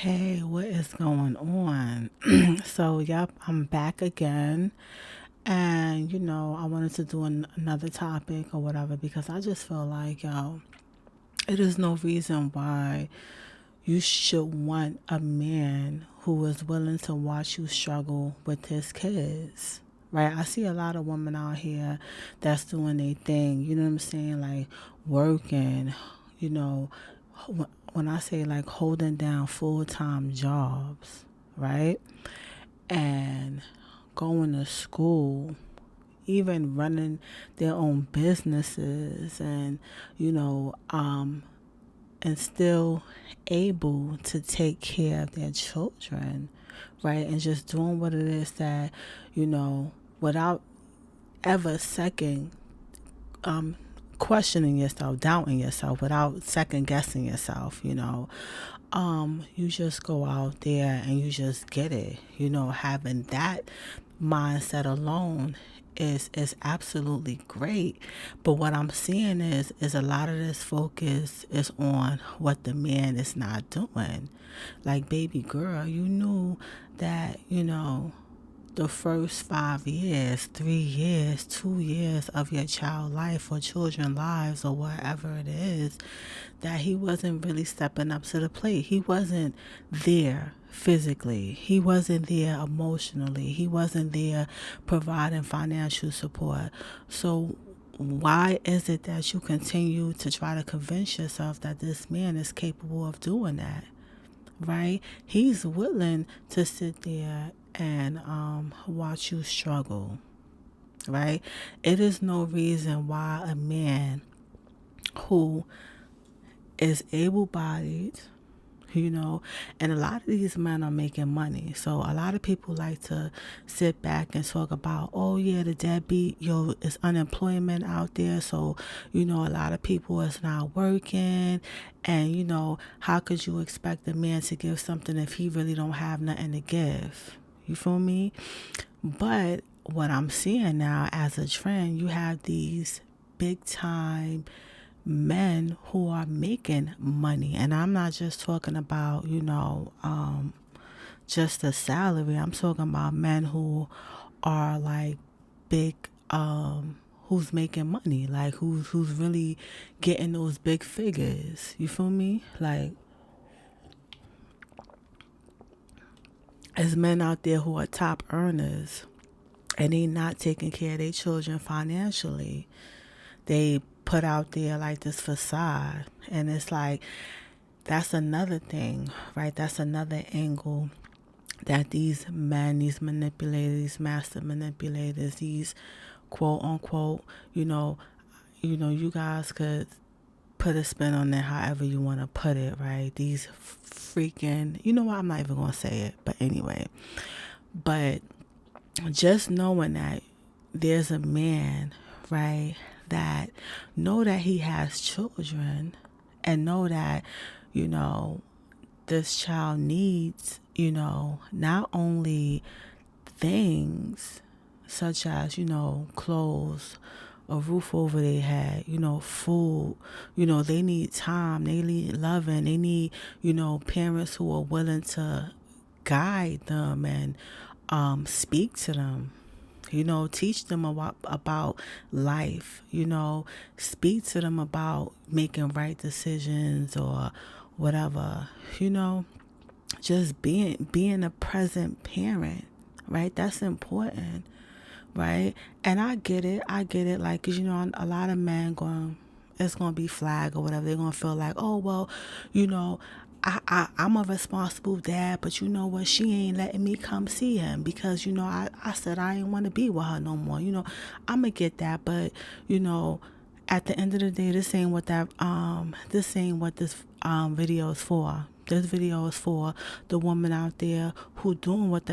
Hey, what is going on? Yep, I'm back again. And, I wanted to do another topic or whatever because I just feel like, it is no reason why you should want a man who is willing to watch you struggle with his kids. Right? I see a lot of women out here that's doing their thing, you know what I'm saying? Like working, you know, when I say like holding down full-time jobs, right? And going to school, even running their own businesses you know, and still able to take care of their children, right? And just doing what it is that, without ever um, questioning yourself, doubting yourself, without second guessing yourself, you just go out there and you just get it. Having that mindset alone is absolutely great. But what I'm seeing is a lot of this focus is on what the man is not doing. Like, baby girl, you knew that, the first 5 years, 3 years, 2 years of your child life or children lives or whatever it is, that he wasn't really stepping up to the plate. He wasn't there physically. He wasn't there emotionally. He wasn't there providing financial support. So why is it that you continue to try to convince yourself that this man is capable of doing that? Right? He's willing to sit there and watch you struggle. Right? It is no reason why a man who is able-bodied, and a lot of these men are making money. So a lot of people like to sit back and talk about, oh yeah, the deadbeat, it's unemployment out there. So, a lot of people is not working. And, how could you expect a man to give something if he really don't have nothing to give? You feel me? But what I'm seeing now as a trend, you have these big time men who are making money. And I'm not just talking about, just a salary. I'm talking about men who are like big, who's making money, like who's really getting those big figures. You feel me? Like, there's men out there who are top earners and they not taking care of their children financially. They put out there like this facade, and it's like, that's another thing, right? That's another angle that these men, these manipulators, these master manipulators, these quote unquote, you guys could put a spin on it however you want to put it, right? These freaking, you know what, I'm not even going to say it, but anyway. But just knowing that there's a man, right, that know that he has children and know that, this child needs, not only things such as, clothes, a roof over their head, food, they need time, they need loving, they need, parents who are willing to guide them and speak to them, teach them about life, speak to them about making right decisions or whatever, just being a present parent, right? That's important, right? And I get it, like, 'cause a lot of men it's gonna be flag or whatever. They're gonna feel like, oh well, you know, I'm a responsible dad, but you know what? She ain't letting me come see him because, I said I ain't want to be with her no more. I'm going to get that. But, at the end of the day, this ain't what this video is for. This video is for the woman out there who doing what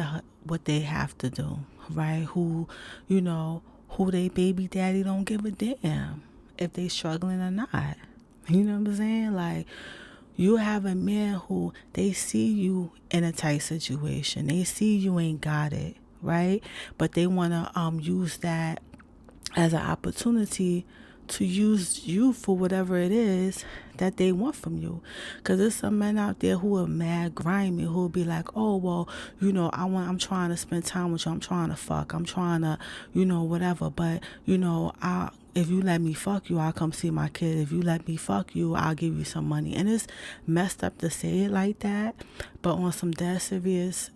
they have to do, right? Who they baby daddy don't give a damn if they struggling or not. You know what I'm saying? Like, you have a man who they see you in a tight situation. They see you ain't got it, right? But they want to use that as an opportunity to use you for whatever it is that they want from you. Because there's some men out there who are mad grimy, who will be like, oh, well, I'm trying to spend time with you, I'm trying to fuck, I'm trying to, whatever, but if you let me fuck you, I'll come see my kid. If you let me fuck you, I'll give you some money. And it's messed up to say it like that, but on some dead serious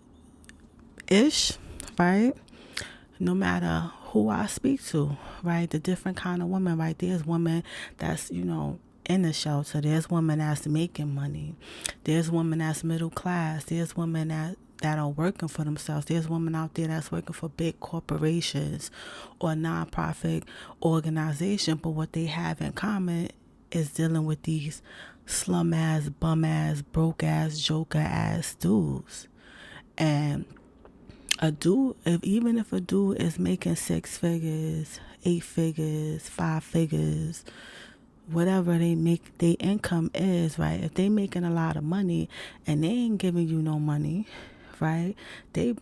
ish, right? No matter who I speak to, right? The different kind of women, right? There's women that's, in the shelter. There's women that's making money. There's women that's middle class. There's women that are working for themselves. There's women out there that's working for big corporations or nonprofit organization, but what they have in common is dealing with these slum ass, bum ass, broke ass, joker ass dudes. And a dude, even if a dude is making 6 figures, 8 figures, 5 figures, whatever their income is, right? If they making a lot of money and they ain't giving you no money, right? They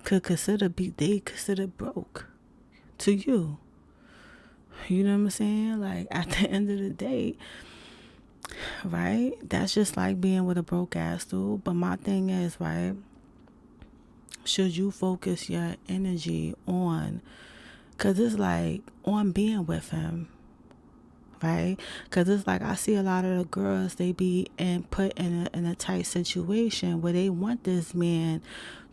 could consider broke to you. You know what I'm saying? Like, at the end of the day, right? That's just like being with a broke ass dude. But my thing is, right, should you focus your energy on, because it's like on being with him, right? Because it's like I see a lot of the girls, they be put in a tight situation where they want this man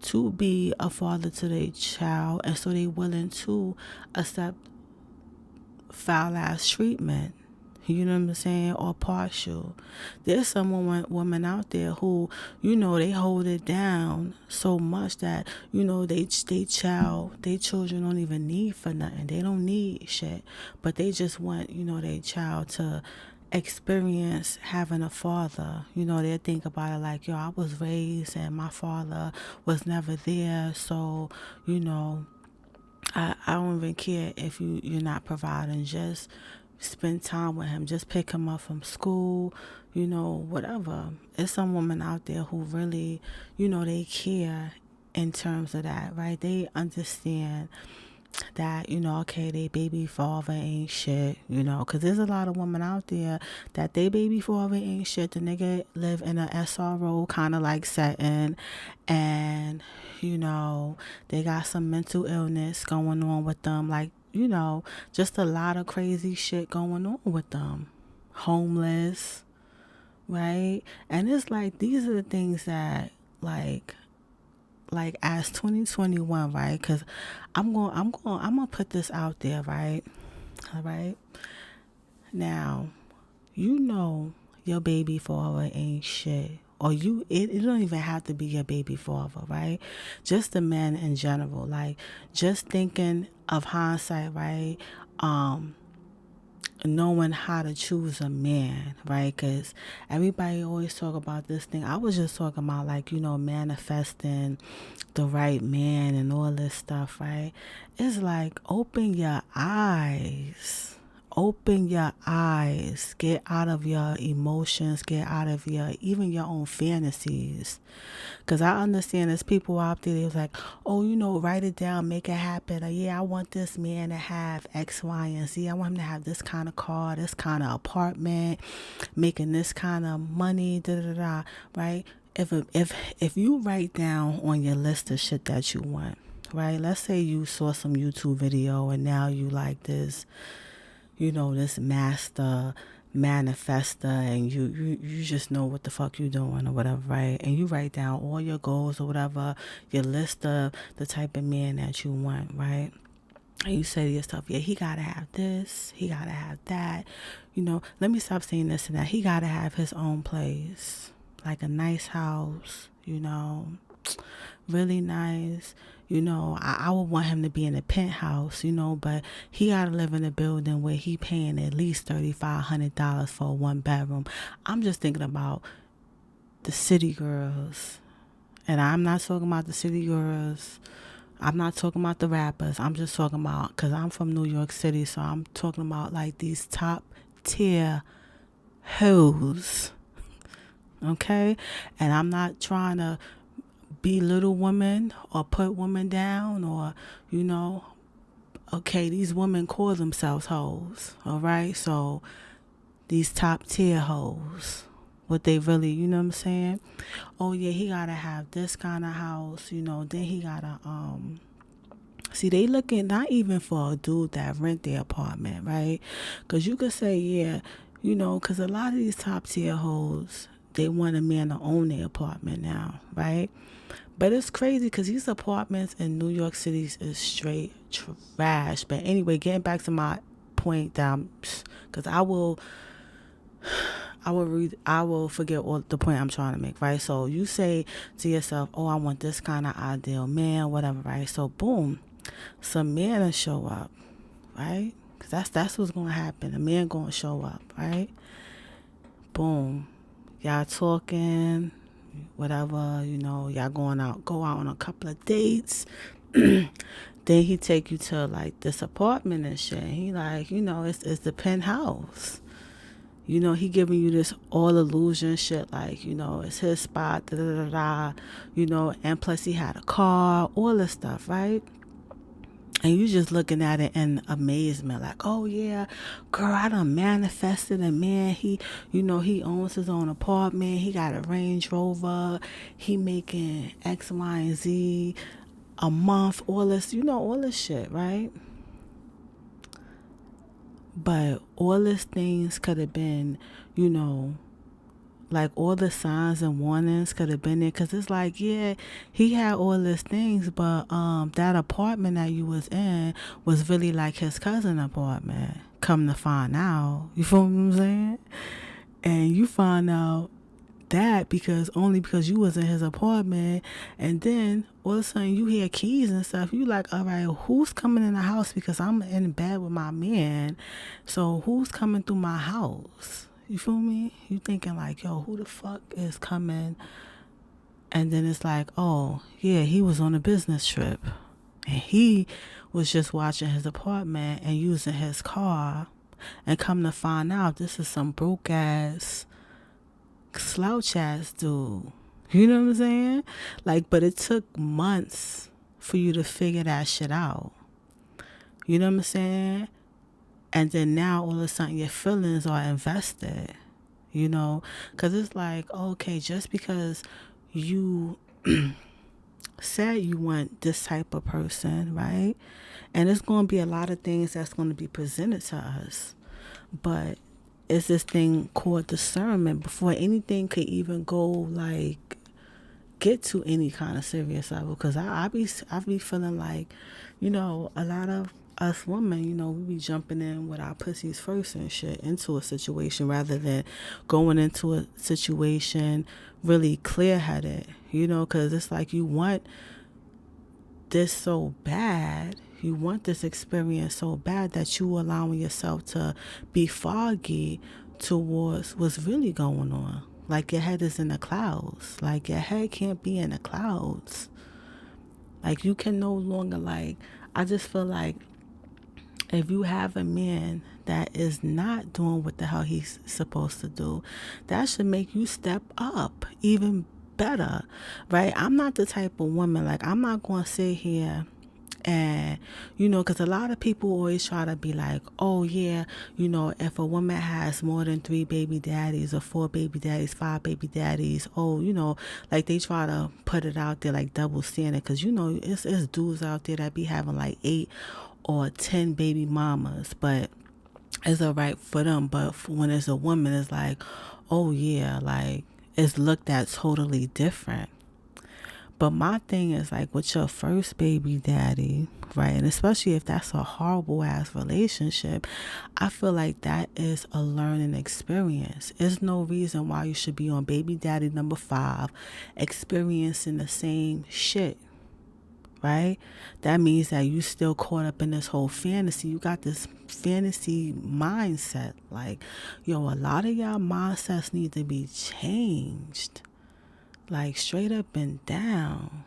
to be a father to their child, and so they willing to accept foul ass treatment. You know what I'm saying? Or partial. There's some women out there who, they hold it down so much that, they children don't even need for nothing. They don't need shit. But they just want, their child to experience having a father. They think about it like, I was raised and my father was never there. So, I don't even care if you're not providing. Just spend time with him. Just pick him up from school, whatever. There's some women out there who really, they care in terms of that, right? They understand that, okay, they baby father ain't shit, because there's a lot of women out there that they baby father ain't shit. The nigga live in a SRO kind of like setting, and, they got some mental illness going on with them, like, just a lot of crazy shit going on with them. Homeless, right? And it's like, these are the things that, like as 2021, right? Because I'm gonna put this out there, right? All right. Now, your baby father ain't shit. Or it don't even have to be your baby father, right? Just the men in general, like just thinking of hindsight, right? Knowing how to choose a man, right? Because everybody always talk about this thing. I was just talking about, like, manifesting the right man and all this stuff, right? It's like, open your eyes. Open your eyes. Get out of your emotions. Get out of even your own fantasies. Because I understand there's people out there that's like, oh, write it down, make it happen. Or, yeah, I want this man to have X, Y, and Z. I want him to have this kind of car, this kind of apartment, making this kind of money, right? If you write down on your list of shit that you want, right? Let's say you saw some YouTube video and now you like this, this master manifester, and you just know what the fuck you doing or whatever, right? And you write down all your goals or whatever, your list of the type of man that you want, right? And you say to yourself, yeah, he gotta have this, he gotta have that, let me stop saying this and that. He gotta have his own place, like a nice house, really nice. I would want him to be in a penthouse, but he gotta live in a building where he paying at least $3,500 for a 1-bedroom. I'm just thinking about the city girls, and I'm not talking about the city girls. I'm not talking about the rappers. I'm just talking about, because I'm from New York City, so I'm talking about like these top tier hoes, okay? And I'm not trying to belittle women or put women down or, Okay, these women call themselves hoes, all right? So these top tier hoes, what they really, you know what I'm saying? Oh yeah, he gotta have this kind of house, then he gotta see, they looking not even for a dude that rent their apartment, right? Because you could say, yeah, because a lot of these top tier hoes, they want a man to own their apartment now, right? But it's crazy because these apartments in New York City is straight trash. But anyway, getting back to my point down, because I will forget all the point I'm trying to make, right? So you say to yourself, oh, I want this kind of ideal man, whatever, right? So boom, some man will show up, right? Because that's what's going to happen. A man going to show up, right? Boom. Y'all talking, whatever, y'all go out on a couple of dates. Then he take you to like this apartment and shit. He like, it's the penthouse. He giving you this all illusion shit, like, it's his spot, da da da da, and plus he had a car, all this stuff, right? And you just looking at it in amazement, like, oh yeah, girl, I done manifested a man. He owns his own apartment. He got a Range Rover. He making X, Y, and Z a month. All this shit, right? But all these things could have been, like all the signs and warnings could have been there, because it's like, yeah, he had all these things, but that apartment that you was in was really like his cousin apartment. Come to find out, you feel what I'm saying? And you find out that because you was in his apartment, and then all of a sudden you hear keys and stuff. You like, all right, who's coming in the house? Because I'm in bed with my man, so who's coming through my house? You feel me? You thinking like, yo, who the fuck is coming? And then it's like, oh yeah, he was on a business trip, and he was just watching his apartment and using his car, and come to find out, this is some broke ass slouch ass dude. You know what I'm saying? Like, but it took months for you to figure that shit out. You know what I'm saying? And then now all of a sudden your feelings are invested. Because it's like, okay, just because you said you want this type of person, right? And it's going to be a lot of things that's going to be presented to us. But it's this thing called discernment before anything could even go, like, get to any kind of serious level. Because I be feeling like, a lot of us women, we be jumping in with our pussies first and shit into a situation, rather than going into a situation really clear-headed, because it's like you want this so bad, you want this experience so bad, that you allowing yourself to be foggy towards what's really going on. Like, your head is in the clouds. Like, your head can't be in the clouds. Like, you can no longer, like, I just feel like if you have a man that is not doing what the hell he's supposed to do, that should make you step up even better, right? I'm not the type of woman, like, I'm not going to sit here and, because a lot of people always try to be like, oh yeah, if a woman has more than 3 baby daddies or 4 baby daddies, 5 baby daddies, oh, like they try to put it out there like double standard, because it's dudes out there that be having like 8 or 10 baby mamas, but it's all right for them. But when it's a woman, it's like, oh yeah, like, it's looked at totally different. But my thing is, like, with your first baby daddy, right, and especially if that's a horrible ass relationship, I feel like that is a learning experience. There's no reason why you should be on baby daddy number 5 experiencing the same shit, right? That means that you still caught up in this whole fantasy. You got this fantasy mindset. Like, yo, a lot of y'all mindsets need to be changed. Like, straight up and down.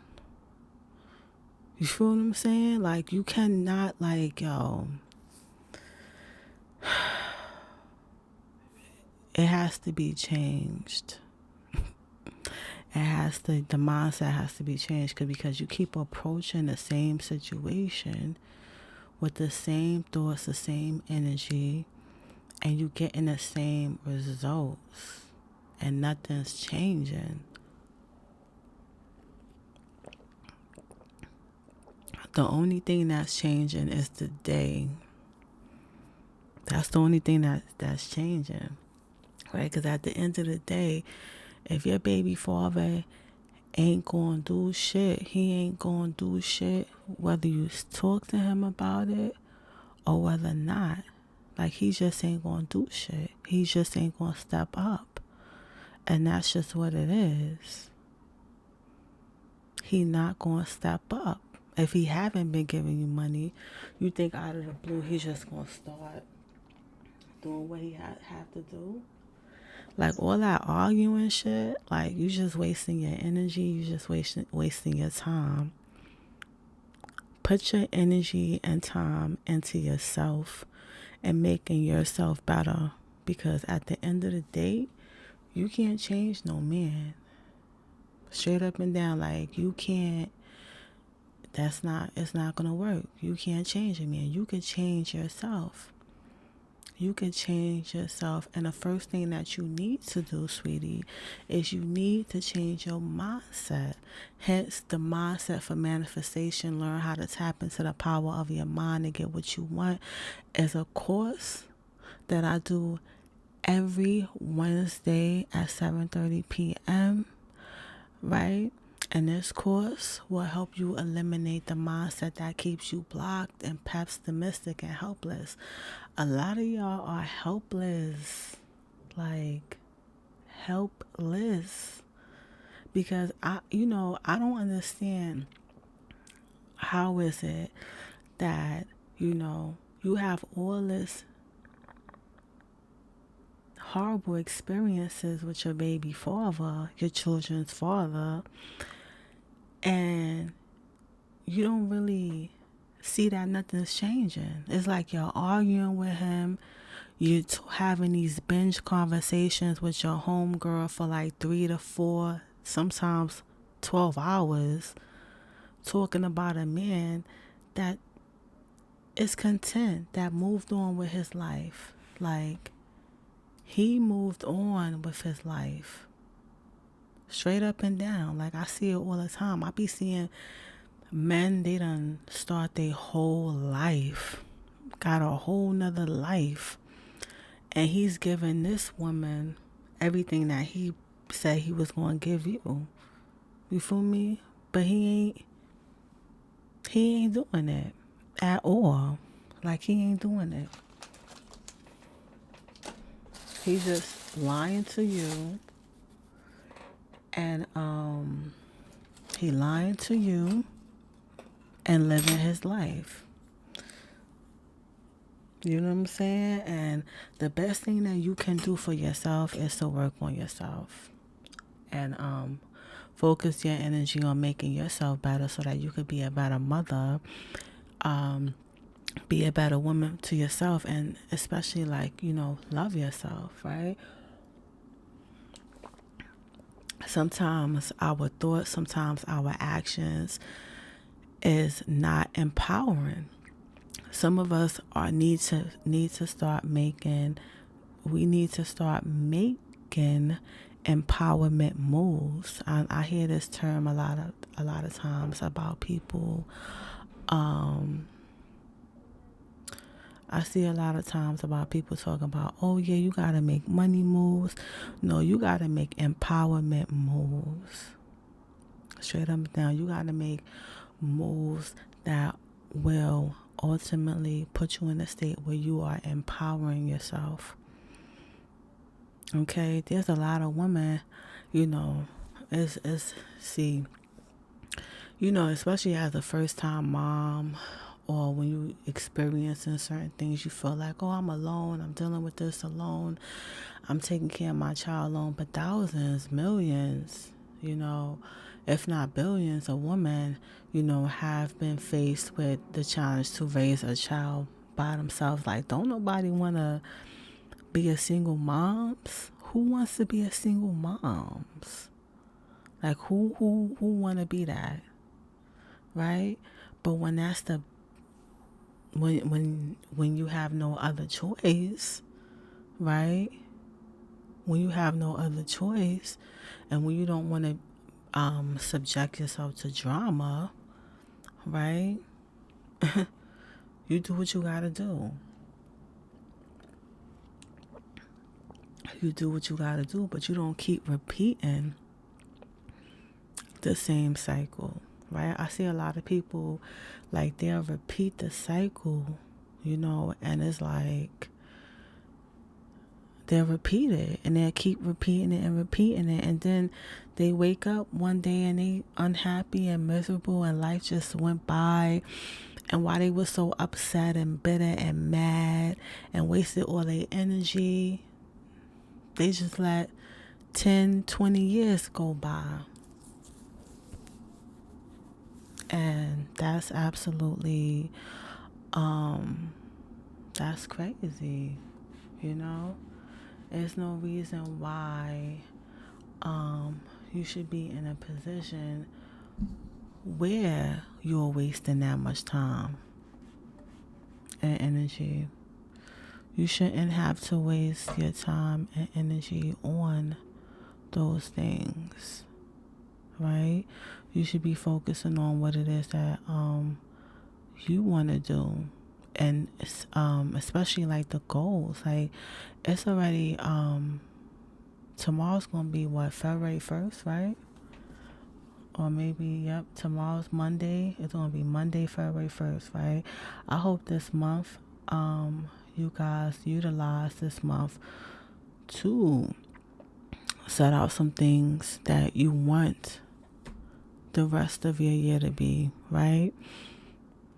You feel what I'm saying? Like, you cannot, like, yo, it has to be changed. The mindset has to be changed, because you keep approaching the same situation with the same thoughts, the same energy, and you getting the same results, and nothing's changing. The only thing that's changing is the day. That's the only thing that's changing, right? Because at the end of the day, if your baby father ain't gonna do shit, he ain't gonna do shit whether you talk to him about it or whether not. Like, he just ain't gonna do shit. He just ain't gonna step up. And that's just what it is. He not gonna step up. If he haven't been giving you money, you think out of the blue he's just gonna start doing what he have to do? Like, all that arguing shit, like, you just wasting your energy. You just wasting your time. Put your energy and time into yourself and making yourself better, because at the end of the day, you can't change no man. Straight up and down, like, you can't. It's not gonna work. You can't change a man. You could change yourself. You could change yourself. And the first thing that you need to do, sweetie, is you need to change your mindset. Hence the mindset for manifestation. Learn how to tap into the power of your mind to get what you want is a course that I do every Wednesday at 7:30 p.m. Right? And this course will help you eliminate the mindset that keeps you blocked and pessimistic and helpless. A lot of y'all are helpless. Like, helpless. Because I don't understand, how is it that, you have all this horrible experiences with your baby father, your children's father, and you don't really see that nothing's changing. It's like you're arguing with him. You're having these binge conversations with your homegirl for like 3 to 4, sometimes 12 hours, talking about a man that is content, that moved on with his life. Like, he moved on with his life. Straight up and down. Like, I see it all the time. I be seeing men, they done start their whole life, got a whole nother life, and he's giving this woman everything that he said he was going to give you. You feel me? But he ain't doing it at all. Like, he ain't doing it. He's just lying to you, and he lying to you and living his life. You know what I'm saying? And the best thing that you can do for yourself is to work on yourself and focus your energy on making yourself better so that you could be a better mother, be a better woman to yourself, and especially, like, love yourself, right? Sometimes our thoughts, sometimes our actions is not empowering. Some of us need to start making empowerment moves. I hear this term a lot of times about people. I see a lot of times about people talking about, oh yeah, you gotta make money moves. No, you gotta make empowerment moves. Straight up and down, you gotta make moves that will ultimately put you in a state where you are empowering yourself. Okay, there's a lot of women, especially as a first time mom, or when you experiencing certain things, you feel like, oh, I'm alone, I'm dealing with this alone, I'm taking care of my child alone. But thousands, millions, if not billions of women, have been faced with the challenge to raise a child by themselves. Like, don't nobody want to be a single moms? Who wants to be a single moms? Like, who want to be that? Right? But when that's the when you have no other choice, right? When you have no other choice, and when you don't want to subject yourself to drama, right? You do what you gotta do. You do what you gotta do, but you don't keep repeating the same cycle, right? I see a lot of people like they'll repeat the cycle, and it's like they'll repeat it and they'll keep repeating it and repeating it, and then they wake up one day and they unhappy and miserable and life just went by, and while they were so upset and bitter and mad and wasted all their energy, they just let 10, 20 years go by. And that's absolutely, that's crazy, There's no reason why you should be in a position where you're wasting that much time and energy. You shouldn't have to waste your time and energy on those things, right? You should be focusing on what it is that you want to do, and especially like the goals. Like, it's already tomorrow's gonna be what, February 1st, right? Or maybe, yep, tomorrow's Monday. It's gonna be Monday, February 1st, right? I hope this month you guys utilize this month to set out some things that you want the rest of your year to be, right?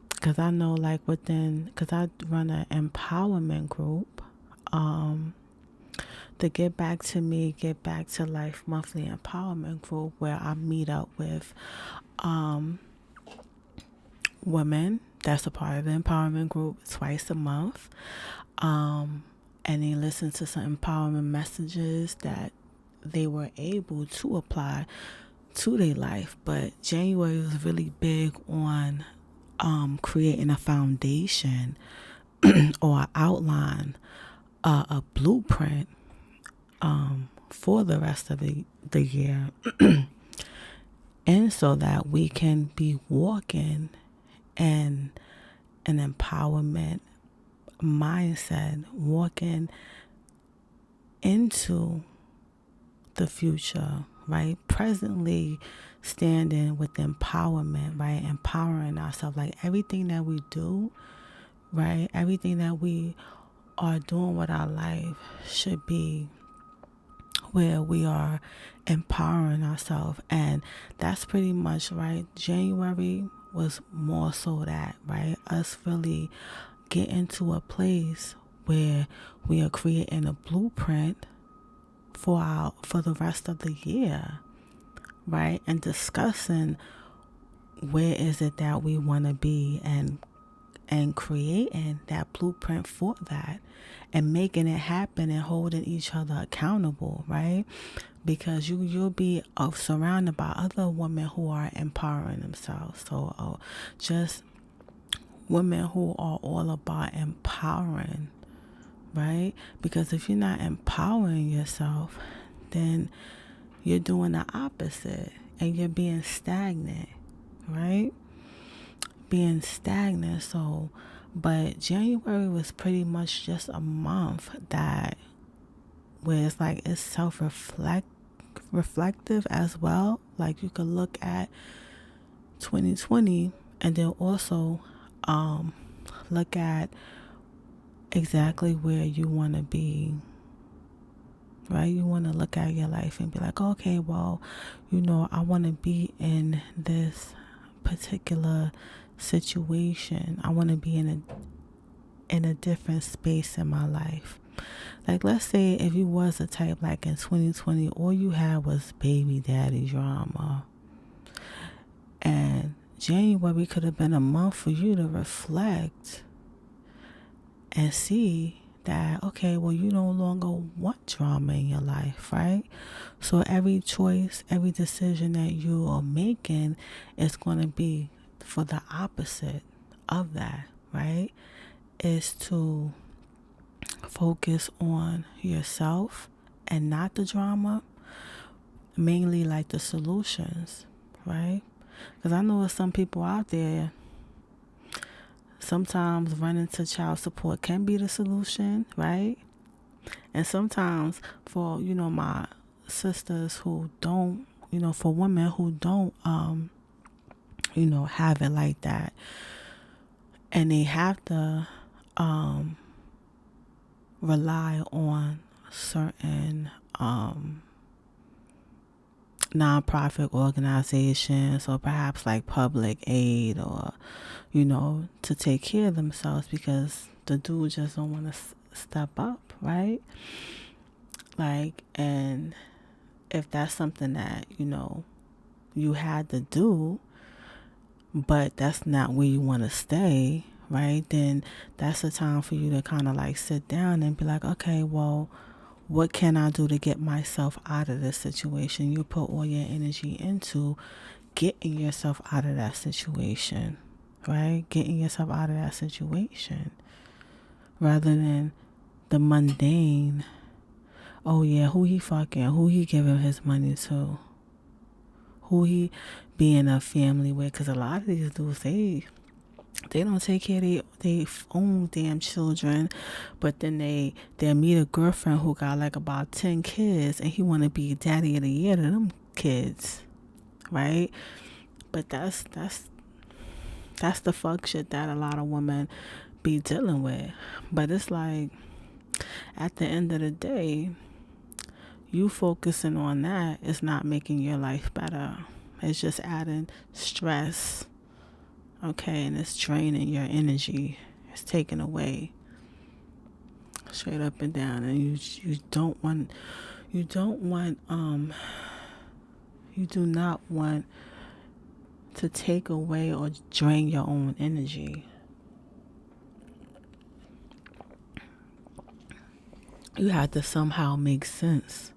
Because I know, like, because I run an empowerment group, the Get Back to Me, Get Back to Life monthly empowerment group, where I meet up with women that's a part of the empowerment group twice a month, and they listen to some empowerment messages that they were able to apply to their life. But January was really big on creating a foundation or an outline, a blueprint for the rest of the year, and so that we can be walking in an empowerment mindset, walking into the future, right? Presently standing with empowerment, right? Empowering ourselves. Like, everything that we do, right? Everything that we are doing with our life should be where we are empowering ourselves. And that's pretty much, right? January was more so that, right? Us really get into a place where we are creating a blueprint for the rest of the year, right? And discussing where is it that we want to be, and creating that blueprint for that, and making it happen, and holding each other accountable, right? Because you'll be surrounded by other women who are empowering themselves. So just women who are all about empowering, right? Because if you're not empowering yourself, then you're doing the opposite, and you're being stagnant, right? Being stagnant. So, but January was pretty much just a month that where it's like it's reflective as well. Like, you could look at 2020 and then also look at exactly where you want to be, right? You want to look at your life and be like, okay, well, I want to be in this particular situation. I want to be in a different space in my life. Like, let's say if you was a type, like in 2020, all you had was baby daddy drama, and January could have been a month for you to reflect and see that, okay, well, you no longer want drama in your life, right? So every choice, every decision that you are making is going to be for the opposite of that, right, is to focus on yourself and not the drama, mainly like the solutions, right? Because I know there's some people out there, sometimes running to child support can be the solution, right? And sometimes for, my sisters who don't, for women who don't, have it like that, and they have to rely on certain nonprofit organizations, or perhaps like public aid, or to take care of themselves, because the dude just don't want to step up, right? Like, and if that's something that you had to do, but that's not where you want to stay, right? Then that's a time for you to kind of like sit down and be like, okay, well, what can I do to get myself out of this situation? You put all your energy into getting yourself out of that situation, right? Getting yourself out of that situation, rather than the mundane. Oh yeah, who he fucking, who he giving his money to, who he being a family with. Because a lot of these dudes, they don't take care of their own damn children, but then they meet a girlfriend who got like about 10 kids, and he want to be daddy of the year to them kids, right? But that's the fuck shit that a lot of women be dealing with. But it's like, at the end of the day, you focusing on that is not making your life better. It's just adding stress, okay? And it's draining your energy. It's taken away straight up and down. And you do not want to take away or drain your own energy. You have to somehow make sense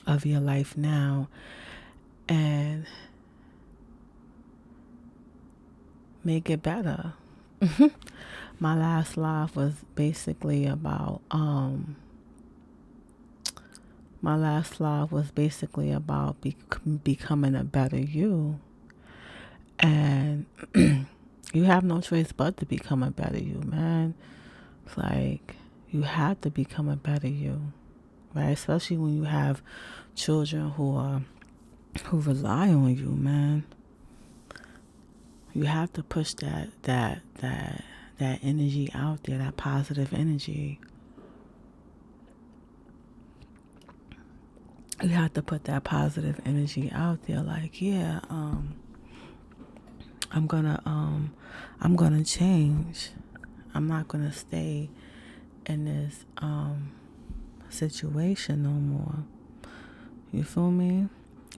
of your life now and make it better. My last live was basically about becoming a better you. And you have no choice but to become a better you, man. It's like, you have to become a better you, right? Especially when you have children who rely on you, man. You have to push that energy out there, that positive energy. You have to put that positive energy out there, like, yeah, I'm gonna change. I'm not gonna stay in this situation no more. You feel me?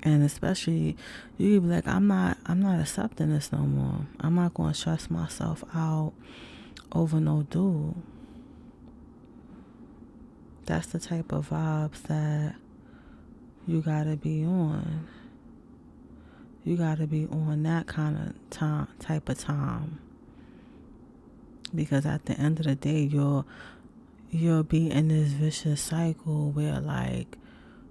And especially, you be like, I'm not accepting this no more. I'm not gonna stress myself out over no dude. That's the type of vibes that you gotta be on. You gotta be on that kind of type of time. Because at the end of the day, you'll be in this vicious cycle where, like,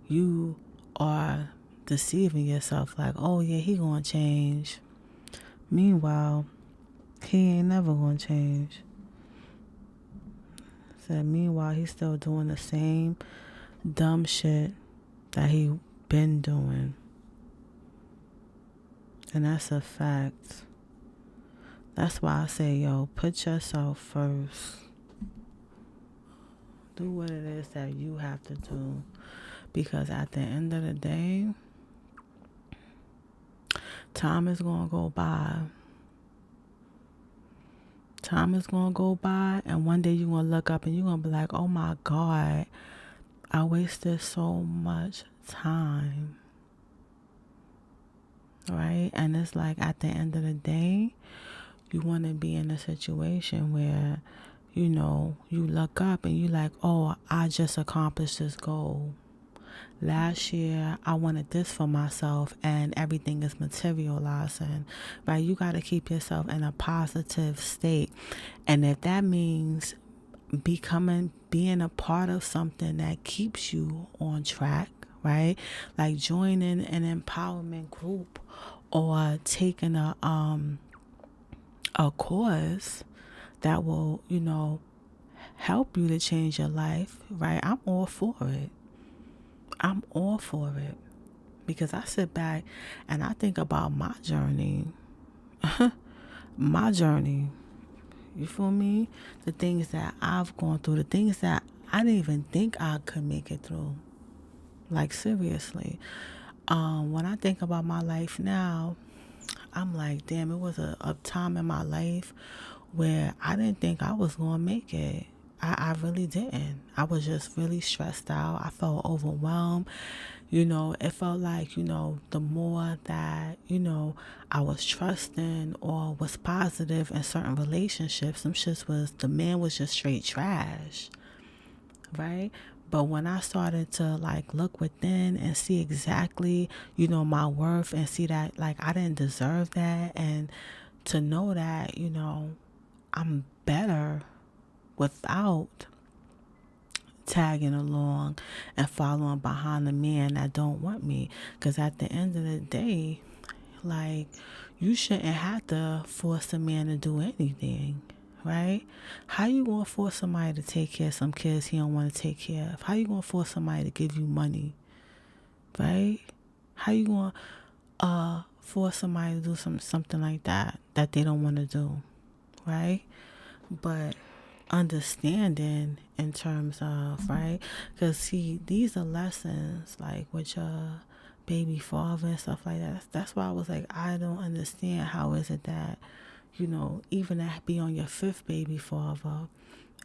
you are deceiving yourself, like, oh yeah, he gonna change. Meanwhile, he ain't never gonna change. Meanwhile, he's still doing the same dumb shit that he been doing. And that's a fact. That's why I say, yo, put yourself first. Do what it is that you have to do. Because at the end of the day, time is going to go by. Time is going to go by, and one day you're going to look up and you're going to be like, oh my God, I wasted so much time. Right? And it's like, at the end of the day, you want to be in a situation where, you look up and you're like, oh, I just accomplished this goal. last year I wanted this for myself, and everything is materializing, right? You got to keep yourself in a positive state. And if that means being a part of something that keeps you on track, right? Like joining an empowerment group or taking a course that will, help you to change your life, right? I'm all for it. I'm all for it because I sit back and I think about my journey. My journey. You feel me? The things that I've gone through, the things that I didn't even think I could make it through. Like seriously. When I think about my life now, I'm like, damn, it was a time in my life where I didn't think I was going to make it. I really didn't. I was just really stressed out. I felt overwhelmed. It felt like, the more that, I was trusting or was positive in certain relationships, the man was just straight trash, right? But when I started to like look within and see exactly, my worth and see that like I didn't deserve that, and to know that, I'm better without tagging along and following behind the man that don't want me. Because at the end of the day, like, you shouldn't have to force a man to do anything, right? How you gonna force somebody to take care of some kids he don't want to take care of? How you gonna force somebody to give you money, right? How you gonna force somebody to do something like that they don't want to do, right? But understanding in terms of, right, because see, these are lessons like with your baby father and stuff like that. That's why I was like, I don't understand how is it that even that be on your fifth baby father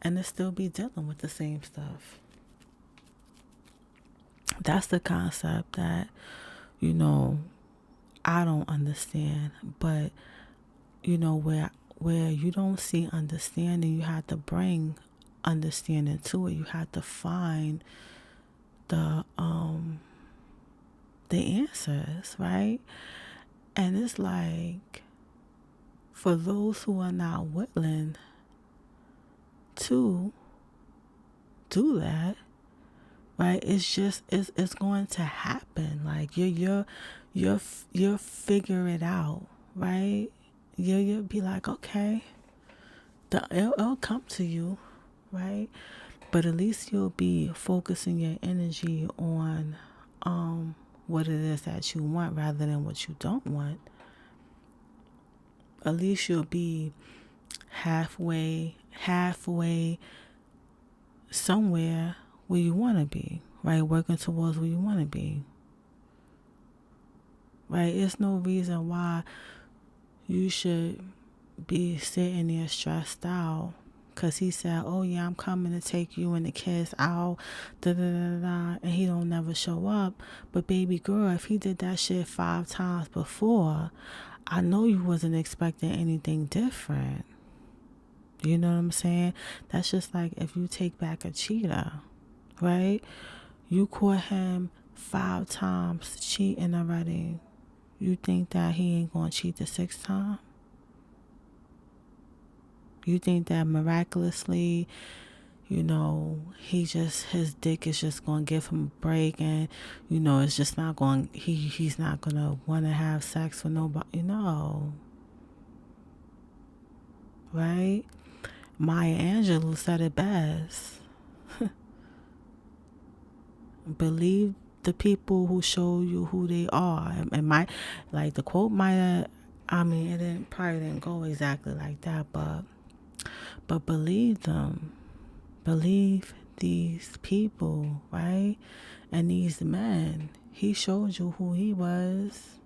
and it still be dealing with the same stuff. That's the concept that I don't understand. But where you don't see understanding, you have to bring understanding to it. You have to find the answers, right? And it's like, for those who are not willing to do that, right? It's going to happen. Like you're figure it out, right? You'll be like, okay, it'll come to you, right? But at least you'll be focusing your energy on what it is that you want rather than what you don't want. At least you'll be halfway somewhere where you want to be, right? Working towards where you want to be, right? It's no reason why you should be sitting there stressed out because he said, oh yeah, I'm coming to take you and the kids out, and he don't never show up. But baby girl, if he did that shit 5 times before, I know you wasn't expecting anything different. You know what I'm saying? That's just like if you take back a cheater, right? You caught him 5 times cheating already. You think that he ain't gonna cheat the 6th time? You think that miraculously, his dick is just gonna give him a break, and it's just not going. He's not gonna want to have sex with nobody. Right? Maya Angelou said it best. Believe the people who show you who they are. And the quote might have, it probably didn't go exactly like that, but believe them. Believe these people, right? And these men. He showed you who he was.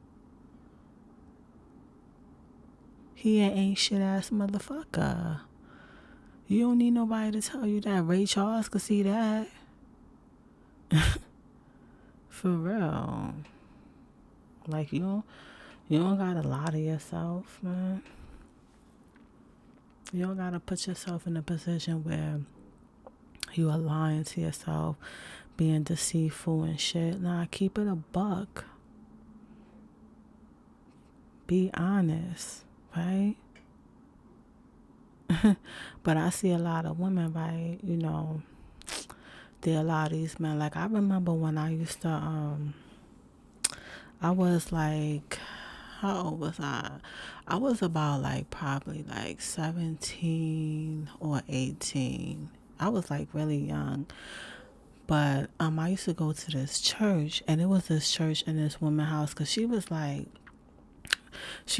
He an ain't shit ass motherfucker. You don't need nobody to tell you that. Ray Charles could see that. For real. Like you don't gotta lie to yourself, man. You don't gotta put yourself in a position where you are lying to yourself, being deceitful and shit. Nah, keep it a buck. Be honest, right? But I see a lot of women, right? There are a lot of these men. Like, I remember when I used to, I was like, how old was I? I was about like probably like 17 or 18. I was like really young. But I used to go to this church, and it was this church in this woman's house, because she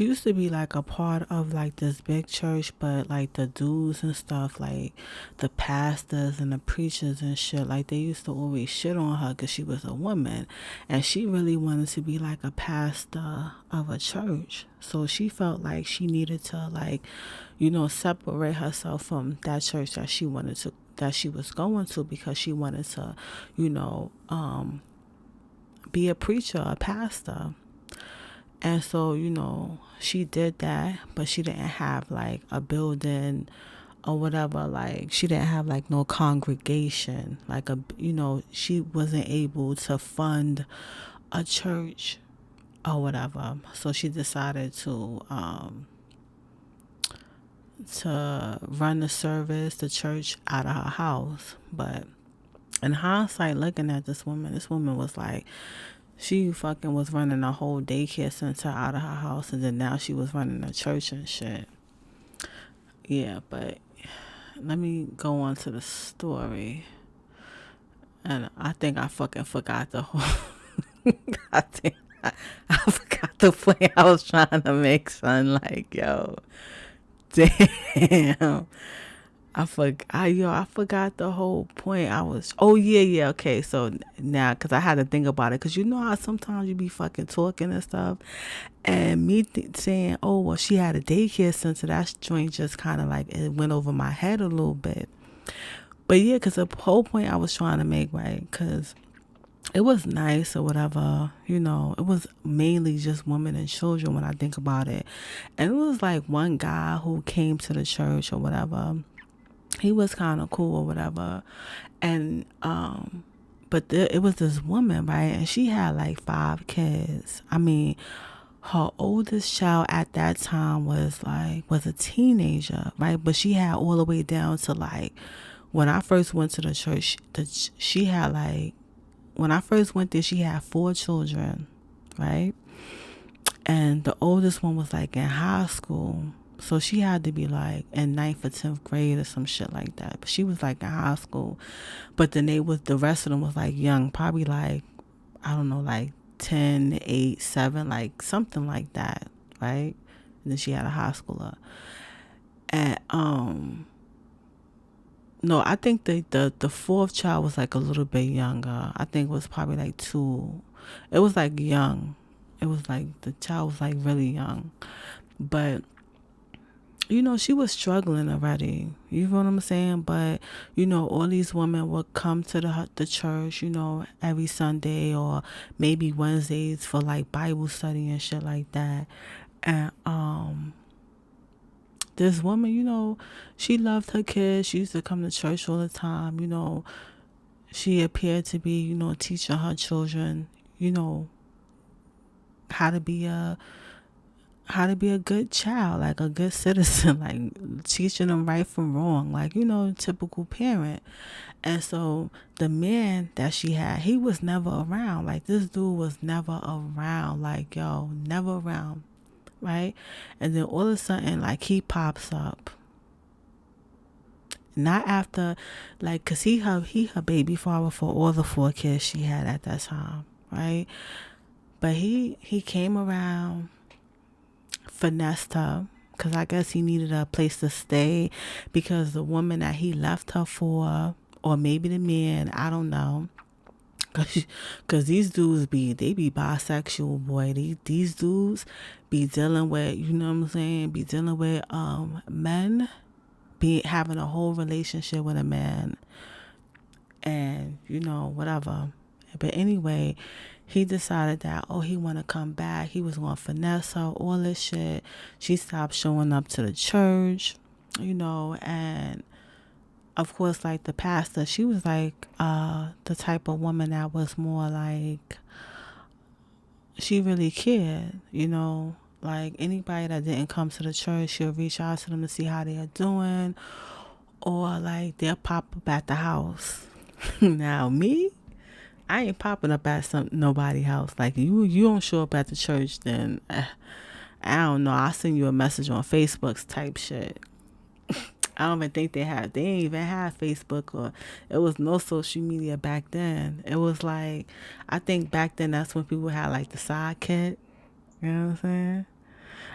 used to be like a part of like this big church, but like the dudes and stuff, like the pastors and the preachers and shit, like they used to always shit on her because she was a woman, and she really wanted to be like a pastor of a church. So she felt like she needed to like, separate herself from that church that she was going to, because she wanted to, be a preacher, a pastor. And so, she did that, but she didn't have like a building or whatever. Like, she didn't have like no congregation. Like, she wasn't able to fund a church or whatever. So she decided to run the church out of her house. But in hindsight, looking at this woman was like, she fucking was running a whole daycare center out of her house, and then now she was running a church and shit. Yeah, but let me go on to the story. And I think I fucking forgot the whole... I think I forgot the point I was trying to make, son. Like, yo, damn. I forgot the whole point. Oh yeah, okay. So now, because I had to think about it, because you know how sometimes you be fucking talking and stuff, and me saying, oh, well, she had a daycare center, that joint just kind of like, it went over my head a little bit. But yeah, because the whole point I was trying to make, right, because it was nice or whatever, it was mainly just women and children when I think about it. And it was like one guy who came to the church or whatever. He was kind of cool or whatever. And but it was this woman, right, and she had like 5 kids. I mean, her oldest child at that time was a teenager, right? But she had all the way down to like, when I first went to the church, she had like, when I first went there, she had 4 children, right? And the oldest one was like in high school. So she had to be like in 9th or 10th grade or some shit like that. But she was like in high school. But then the rest of them was like young, probably like, I don't know, like 10, 8, 7, like something like that, right? And then she had a high schooler. And no, I think the 4th child was like a little bit younger. I think it was probably like 2. It was like young. It was like the child was like really young. But she was struggling already. You know what I'm saying? But, all these women would come to the church, every Sunday or maybe Wednesdays for like Bible study and shit like that. And this woman, she loved her kids. She used to come to church all the time. She appeared to be, teaching her children, how to be a good child, like a good citizen, like teaching them right from wrong, like, typical parent. And so the man that she had, he was never around. Like, this dude was never around, like, yo, never around, right? And then all of a sudden, like, he pops up. Not after, like, cause he her baby father for all the 4 kids she had at that time, right? But he came around, finessed her, because I guess he needed a place to stay, because the woman that he left her for, or maybe the man, I don't know, because these dudes be bisexual, boy. These dudes be dealing with, you know what I'm saying, be dealing with men, be having a whole relationship with a man, and whatever. But anyway, he decided that, he want to come back. He was going to finesse her, all this shit. She stopped showing up to the church, and of course, like the pastor, she was like the type of woman that was more like, she really cared, like anybody that didn't come to the church, she'll reach out to them to see how they are doing, or like they'll pop up at the house. Now me, I ain't popping up at nobody house. Like you don't show up at the church, then I don't know. I'll send you a message on Facebook type shit. I don't even think they ain't even have Facebook, or it was no social media back then. It was like, I think back then that's when people had like the sidekick. You know what I'm saying?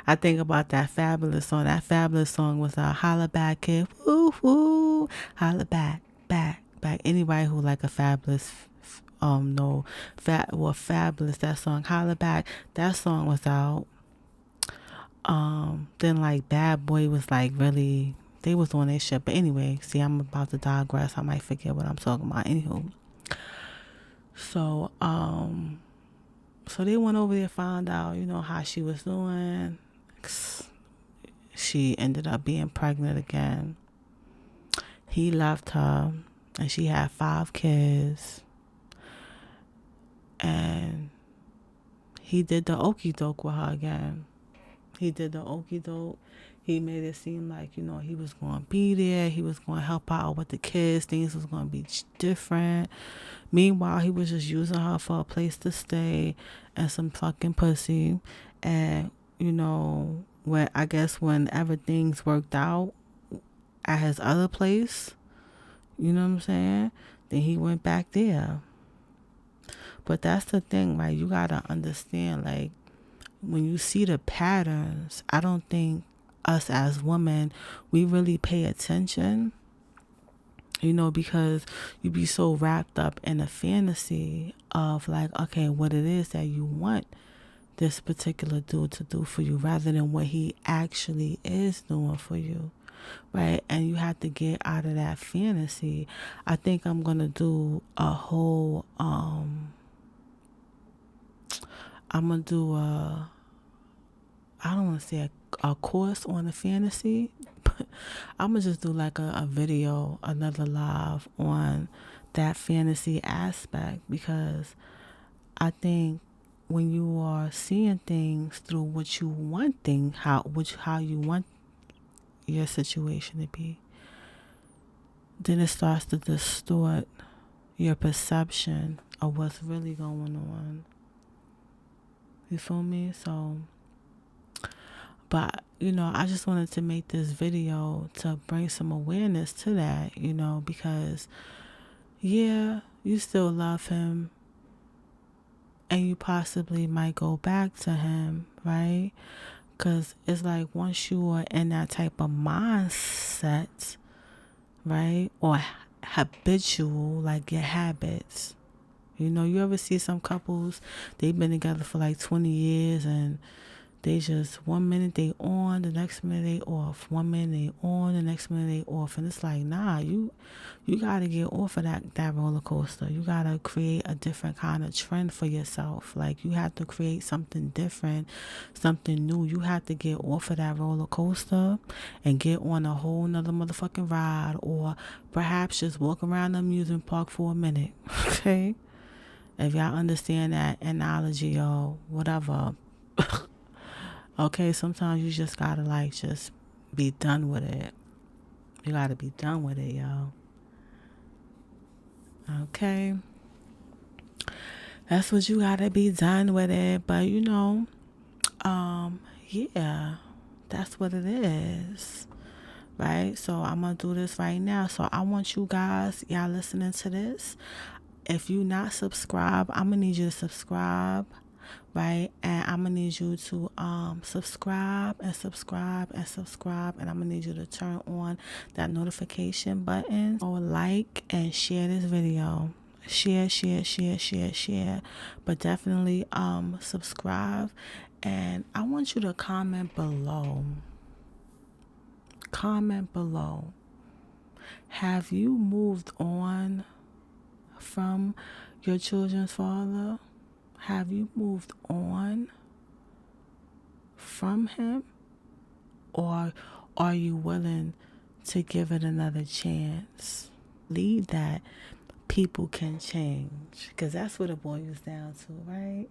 I think about that Fabulous song. That Fabulous song was a holla back kid. Woo woo. Holla back, back, back. Anybody who like a Fabulous, no, Fabulous, that song, holla back. That song was out. Then like Bad Boy was like really, they was on their shit. But anyway, see, I'm about to digress. I might forget what I'm talking about. Anywho, so so they went over there, found out, how she was doing. She ended up being pregnant again. He left her, and she had 5 kids. And he did the okie doke with her again. He did the okie doke. He made it seem like, he was going to be there. He was going to help out with the kids. Things was going to be different. Meanwhile, he was just using her for a place to stay and some fucking pussy. And, whenever things worked out at his other place, you know what I'm saying? Then he went back there. But that's the thing, right? You got to understand, like, when you see the patterns, I don't think us as women, we really pay attention, because you be so wrapped up in a fantasy of like, okay, what it is that you want this particular dude to do for you rather than what he actually is doing for you. Right? And you have to get out of that fantasy. I think I'm going to do a whole, I'm going to do I don't want to say a course on the fantasy, but I'm going to just do like a video, another live on that fantasy aspect, because I think when you are seeing things through what you want how you want your situation to be, then it starts to distort your perception of what's really going on. You feel me? So, but, I just wanted to make this video to bring some awareness to that, because, yeah, you still love him and you possibly might go back to him, right? Because it's like once you are in that type of mindset, right, or habitual, like your habits, you ever see some couples, they've been together for like 20 years and they just, 1 minute they on, the next minute they off. 1 minute they on, the next minute they off. And it's like, nah, you got to get off of that roller coaster. You got to create a different kind of trend for yourself. Like, you have to create something different, something new. You have to get off of that roller coaster and get on a whole nother motherfucking ride, or perhaps just walk around the amusement park for a minute. Okay? If y'all understand that analogy or whatever. Okay, sometimes you just gotta like just be done with it. You gotta be done with it, y'all. Okay, that's what you gotta be done with it. But yeah, that's what it is, right? So I'm gonna do this right now. So I want you guys, y'all listening to this, if you not subscribed, I'm gonna need you to subscribe, right? And I'm gonna need you to subscribe and subscribe and subscribe, and I'm gonna need you to turn on that notification button, or like and share this video. Share, but definitely subscribe. And I want you to comment below. Have you moved on from your children's father? Have you moved on from him? Or are you willing to give it another chance. Believe that people can change, because that's what it boils down to, right?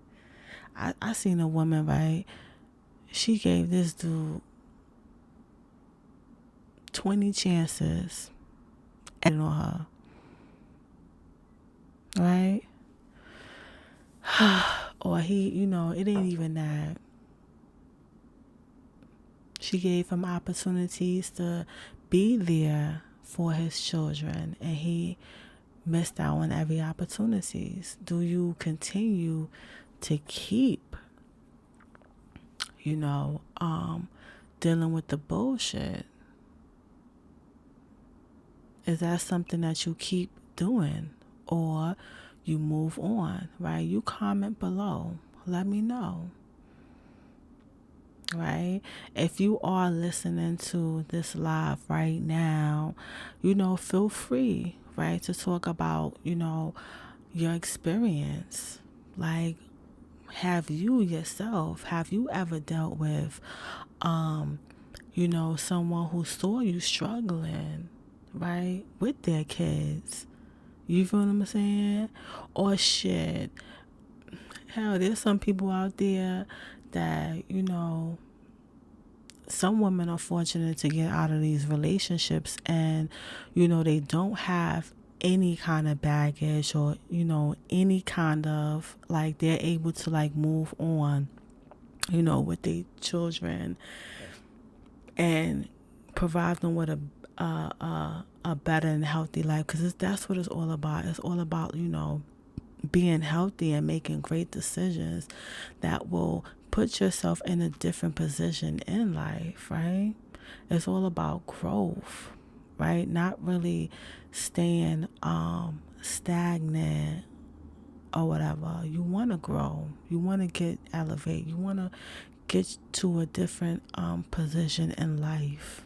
I seen a woman, right? She gave this dude 20 chances and on her, right? Or he, it ain't even that. She gave him opportunities to be there for his children, and he missed out on every opportunities. Do you continue to keep, dealing with the bullshit? Is that something that you keep doing, or you move on, right? You comment below. Let me know, right? If you are listening to this live right now, feel free, right, to talk about, your experience. Like, have you ever dealt with, someone who saw you struggling, right, with their kids? You feel what I'm saying? Or shit, hell, there's some people out there that, some women are fortunate to get out of these relationships, and, they don't have any kind of baggage, or, any kind of, like, they're able to, like, move on, with their children and provide them with a better and healthy life, because that's what it's all about. It's all about, being healthy and making great decisions that will put yourself in a different position in life, right? It's all about growth, right? Not really staying stagnant or whatever. You want to grow. You want to elevate. You want to get to a different position in life,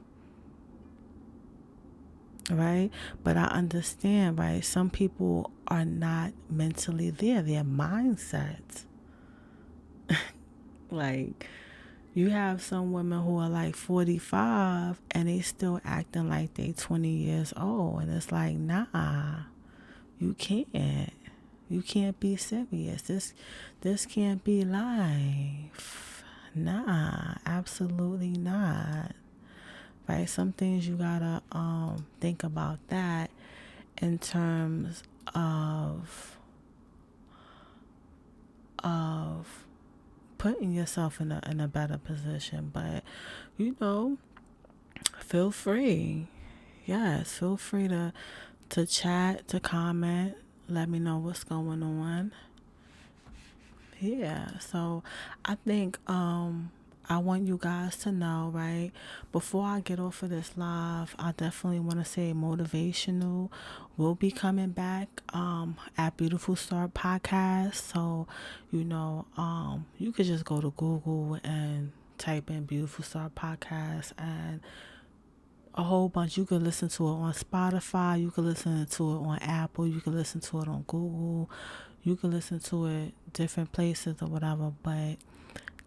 right? But I understand, right? Some people are not mentally there. Their mindsets. Like, you have some women who are like 45 and they still acting like they 20 years old. And it's like, nah, you can't. You can't be serious. This can't be life. Nah, absolutely not. Right? Some things you gotta think about that in terms of putting yourself in a better position. But feel free. Yes, feel free to chat, to comment, let me know what's going on. Yeah, so I think I want you guys to know, right, before I get off of this live, I definitely want to say Motivational will be coming back at Beautiful Start Podcast. So, you could just go to Google and type in Beautiful Start Podcast, and a whole bunch. You can listen to it on Spotify, you can listen to it on Apple, you can listen to it on Google, you can listen to it different places or whatever. But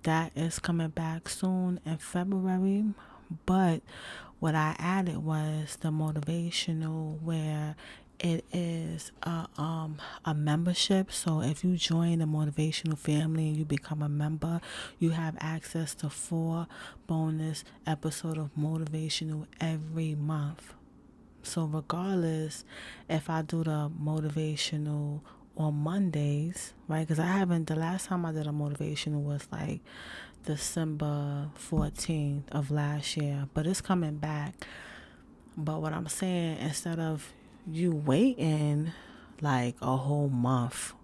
that is coming back soon in February. But what I added was the Motivational, where it is a membership. So if you join the Motivational family and you become a member, you have access to 4 bonus episodes of Motivational every month. So regardless if I do the Motivational on Mondays, right? Because the last time I did a Motivational was like December 14th of last year, but it's coming back. But what I'm saying, instead of you waiting like a whole month,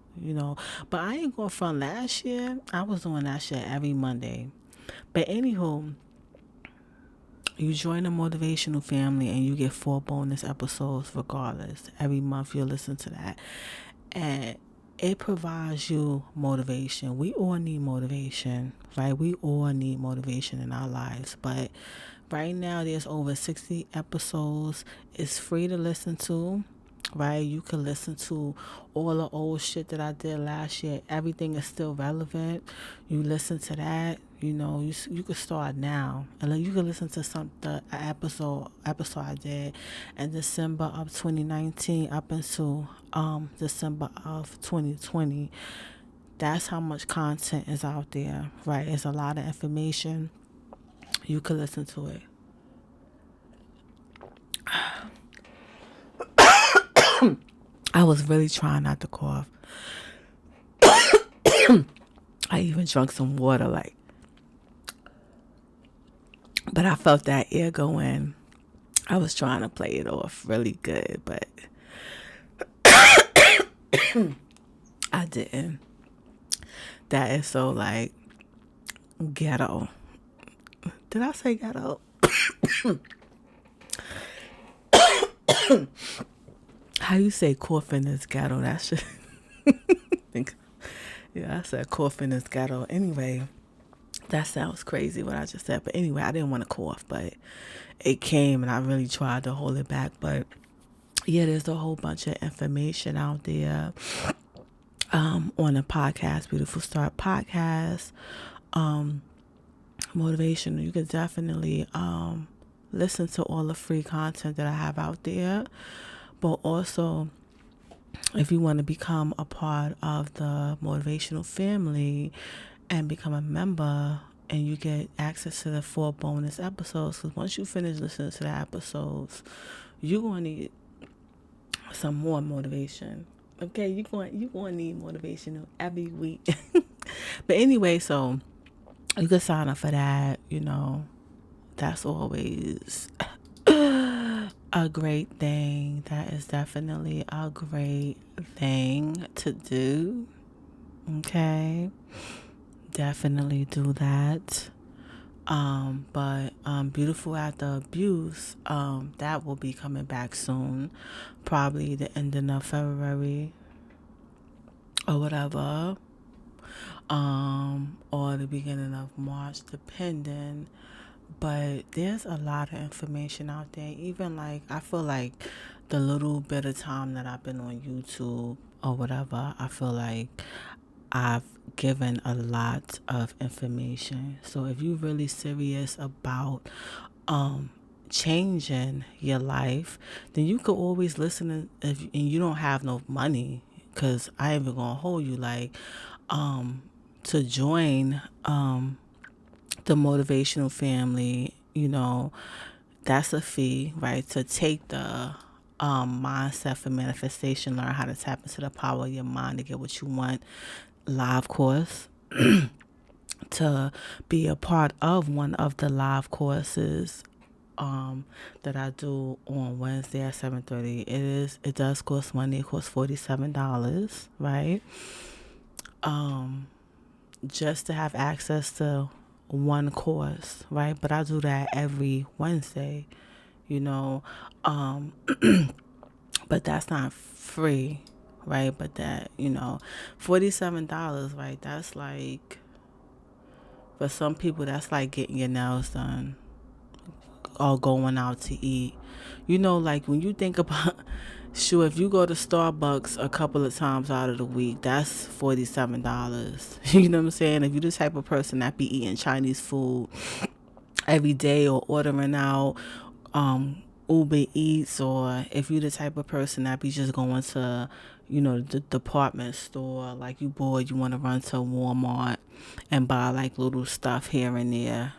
but I ain't going from last year. I was doing that shit every Monday. But anywho, you join the Motivational family and you get 4 bonus episodes regardless. Every month you'll listen to that. And it provides you motivation. We all need motivation, right? We all need motivation in our lives. But right now there's over 60 episodes. It's free to listen to. right? You can listen to all the old shit that I did last year. Everything is still relevant. You listen to that. You could start now, and then you can listen to the episode I did in December of 2019 up until December of 2020. That's how much content is out there, right? It's a lot of information. You can listen to it. I was really trying not to cough. I even drank some water, but I felt that air go in. I was trying to play it off really good, but I didn't. That is so ghetto. Did I say ghetto? How you say coughing is ghetto? That shit. Yeah, I said coughing is ghetto. Anyway, that sounds crazy what I just said. But anyway, I didn't want to cough, but it came and I really tried to hold it back. But yeah, there's a whole bunch of information out there on the podcast, Beautiful Start Podcast. Motivational. You could definitely listen to all the free content that I have out there. But also, if you want to become a part of the motivational family and become a member, and you get access to the 4 bonus episodes, because once you finish listening to the episodes, you're going to need some more motivation. Okay, you're going to need motivation every week. But anyway, so you can sign up for that. That's always a great thing. That is definitely a great thing to do. Okay, definitely do that. But Beautiful After Abuse, that will be coming back soon, probably the ending of February or whatever, or the beginning of March, depending. But there's a lot of information out there. Even I feel like the little bit of time that I've been on YouTube or whatever, I feel like I've given a lot of information. So if you're really serious about changing your life, then you could always listen and you don't have no money, because I ain't even gonna hold you to join the motivational family. That's a fee, right? To take the mindset for manifestation, learn how to tap into the power of your mind to get what you want live course. To be a part of one of the live courses that I do on Wednesday at 7:30. It does cost money. It costs $47, right? Just to have access to one course, right? But I do that every Wednesday, but that's not free, right? But that, $47, right? That's for some people, that's like getting your nails done or going out to eat. When you think about, sure, if you go to Starbucks a couple of times out of the week, that's $47. You know what I'm saying? If you're the type of person that be eating Chinese food every day or ordering out Uber Eats, or if you're the type of person that be just going to, the department store, like you bored, you want to run to Walmart and buy little stuff here and there,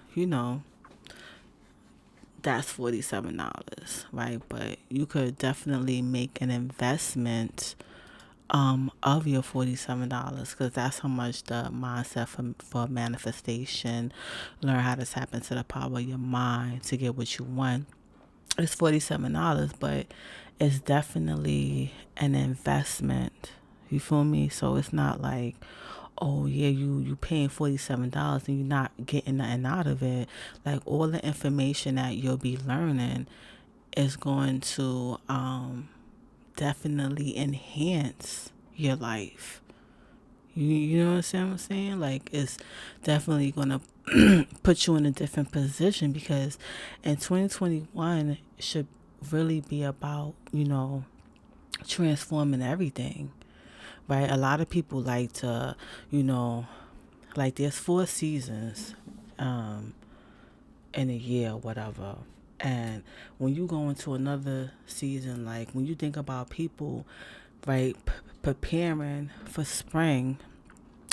that's $47, right? But you could definitely make an investment of your $47, because that's how much the mindset for manifestation, learn how to tap into the power of your mind to get what you want. It's $47, but it's definitely an investment. You feel me? So it's not like, oh yeah, you paying $47 and you're not getting nothing out of it. All the information that you'll be learning is going to definitely enhance your life. You know what I'm saying? It's definitely gonna put you in a different position, because in 2021 should really be about, transforming everything, right? A lot of people like to, you know, like there's 4 seasons um, in a year, whatever. And when you go into another season, like when you think about people, right, preparing for spring,